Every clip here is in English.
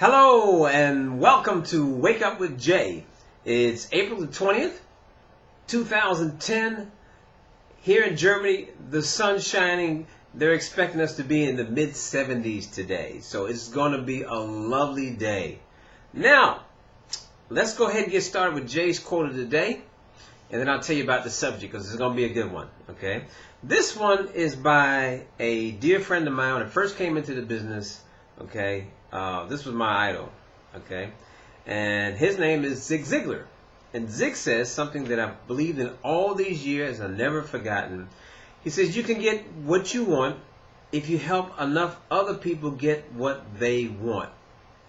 Hello and welcome to Wake Up with Jay. It's April the 20th, 2010. Here in Germany, the sun's shining. They're expecting us to be in the mid-70s today. So it's going to be a lovely day. Now, let's go ahead and get started with Jay's quote of the day. And then I'll tell you about the subject because it's going to be a good one. Okay. This one is by a dear friend of mine when I first came into the business. Okay. This was my idol. Okay. And his name is Zig Ziglar. And Zig says something that I've believed in all these years and I've never forgotten. He says you can get what you want if you help enough other people get what they want.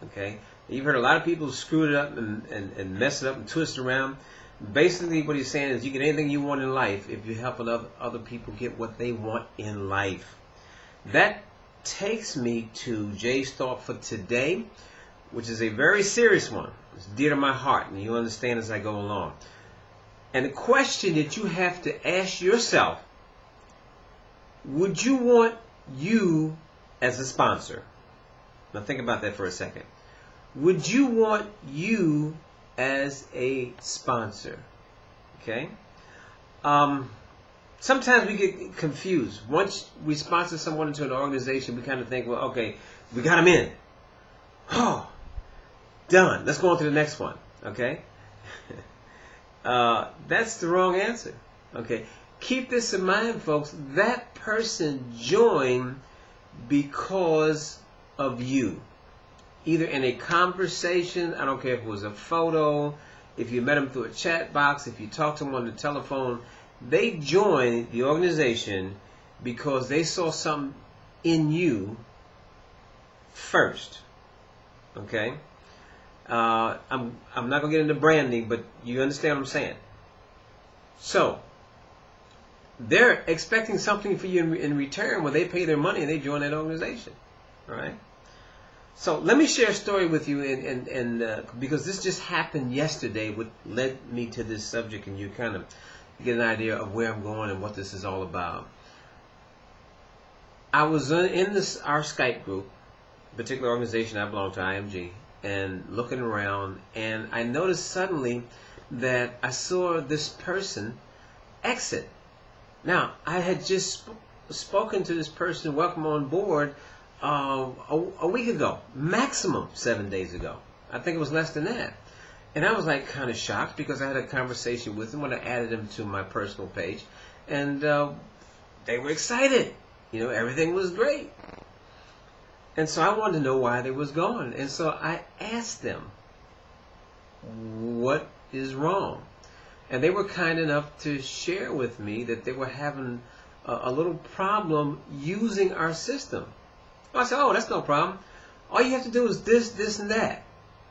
Okay. You've heard a lot of people screw it up and mess it up and twist it around. Basically, what he's saying is you get anything you want in life if you help other people get what they want in life. That takes me to Jay's thought for today, which is a very serious one. It's dear to my heart, and you understand as I go along. And the question that you have to ask yourself, would you want you as a sponsor? Now think about that for a second. Would you want you as a sponsor? Okay. Sometimes we get confused. Once we sponsor someone into an organization, we kind of think, well, okay, we got them in. Oh, done. Let's go on to the next one. Okay. That's the wrong answer. Okay. Keep this in mind, folks. That person joined because of you. Either in a conversation, I don't care if it was a photo, if you met them through a chat box, if you talked to them on the telephone, they joined the organization because they saw something in you first. Okay? I'm not going to get into branding, but you understand what I'm saying. So, they're expecting something for you in return when they pay their money and they join that organization. All right? So let me share a story with you, and because this just happened yesterday, what led me to this subject, and you kind of get an idea of where I'm going and what this is all about. I was in our Skype group, particular organization I belong to, IMG, and looking around, and I noticed suddenly that I saw this person exit. Now, I had just spoken to this person, welcome on board, a week ago, maximum 7 days ago. I think it was less than that. And I was like kind of shocked because I had a conversation with them when I added them to my personal page. And they were excited. You know, everything was great. And so I wanted to know why they was gone. And so I asked them, what is wrong? And they were kind enough to share with me that they were having a little problem using our system. I said, oh, that's no problem. All you have to do is this, this, and that.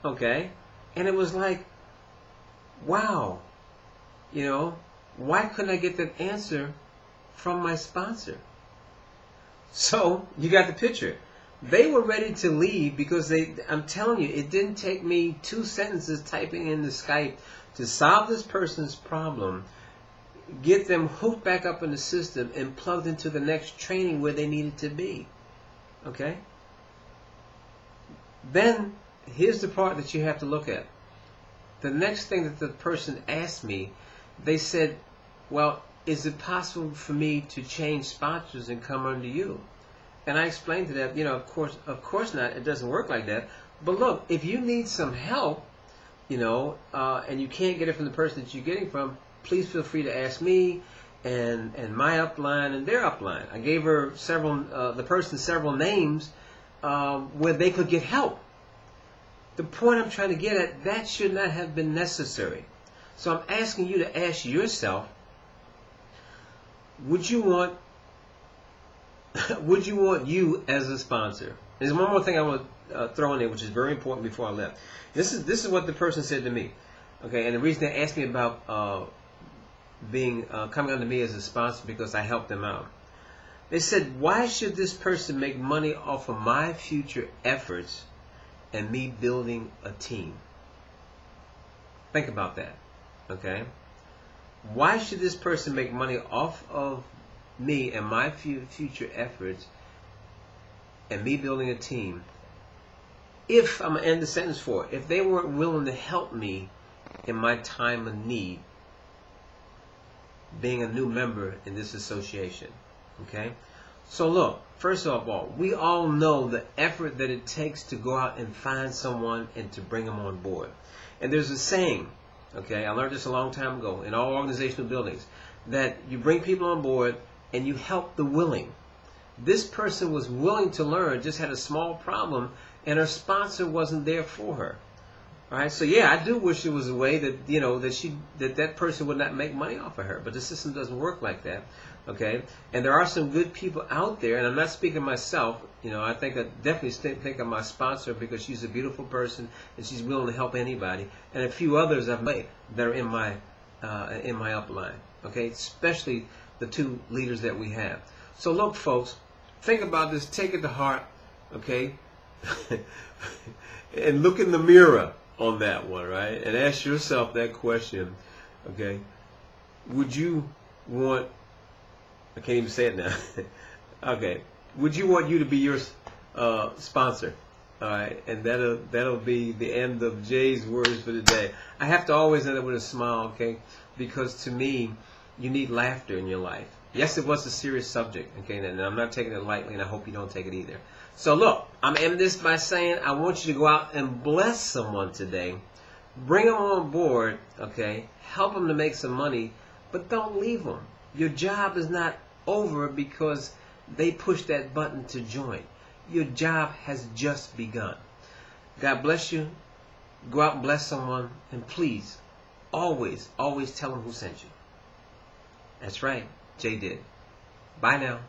Okay? And it was like, wow. You know, why couldn't I get that answer from my sponsor? So, you got the picture. They were ready to leave because I'm telling you, it didn't take me 2 sentences typing in the Skype to solve this person's problem, get them hooked back up in the system, and plugged into the next training where they needed to be. Okay? Then, here's the part that you have to look at. The next thing that the person asked me, they said, well, is it possible for me to change sponsors and come under you? And I explained to them, you know, of course not, it doesn't work like that. But look, if you need some help, you know, and you can't get it from the person that you're getting from, please feel free to ask me and my upline and their upline. I gave her the person several names where they could get help. The point I'm trying to get at, that should not have been necessary. So I'm asking you to ask yourself, would you want you as a sponsor? There's one more thing I want to throw in there, which is very important before I left. This is what the person said to me. Okay, and the reason they asked me about coming under me as a sponsor because I helped them out. They said, why should this person make money off of my future efforts and me building a team? Think about that. Okay? Why should this person make money off of me and my future efforts and me building a team if, I'm going to end the sentence for it, if they weren't willing to help me in my time of need, being a new member in this association. Okay? So look, first of all, we all know the effort that it takes to go out and find someone and to bring them on board. And there's a saying, okay, I learned this a long time ago in all organizational buildings, that you bring people on board and you help the willing. This person was willing to learn, just had a small problem, and her sponsor wasn't there for her. All right, so yeah, I do wish there was a way that, you know, that person would not make money off of her, but the system doesn't work like that. Okay, and there are some good people out there, and I'm not speaking of myself. You know, I definitely think of my sponsor because she's a beautiful person and she's willing to help anybody, and a few others I've met that are in my upline. Okay, especially the two leaders that we have. So look, folks, think about this, take it to heart, okay, and look in the mirror on that one, right, and ask yourself that question, okay, would you want, I can't even say it now. Okay, would you want you to be your sponsor? All right, and that'll be the end of Jay's words for the day. I have to always end it with a smile, okay? Because to me, you need laughter in your life. Yes, it was a serious subject, okay, and I'm not taking it lightly, and I hope you don't take it either. So look, I'm ending this by saying I want you to go out and bless someone today. Bring them on board, okay? Help them to make some money, but don't leave them. Your job is not over because they push that button to join. Your job has just begun. God bless you. Go out and bless someone. And please, always, always tell them who sent you. That's right. Jay did. Bye now.